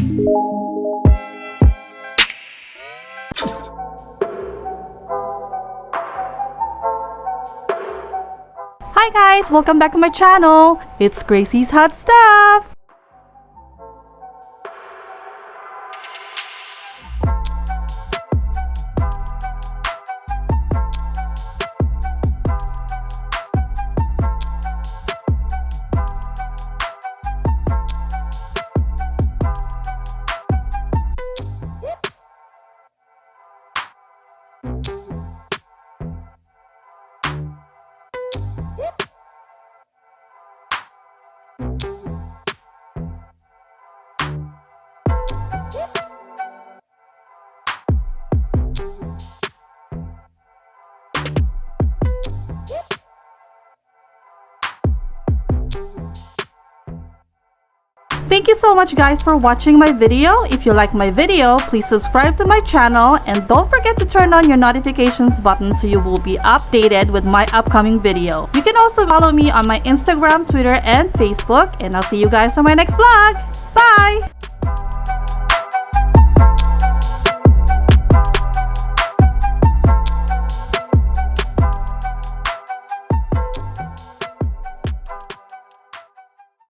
Hi guys! Welcome back to my channel! It's Gracie's Hot Stuff! Thank you so much guys for watching my video. If you like my video, please subscribe to my channel and don't forget to turn on your notifications button so you will be updated with my upcoming video. You can also follow me on my Instagram, Twitter, and Facebook, and I'll see you guys on my next vlog. Bye!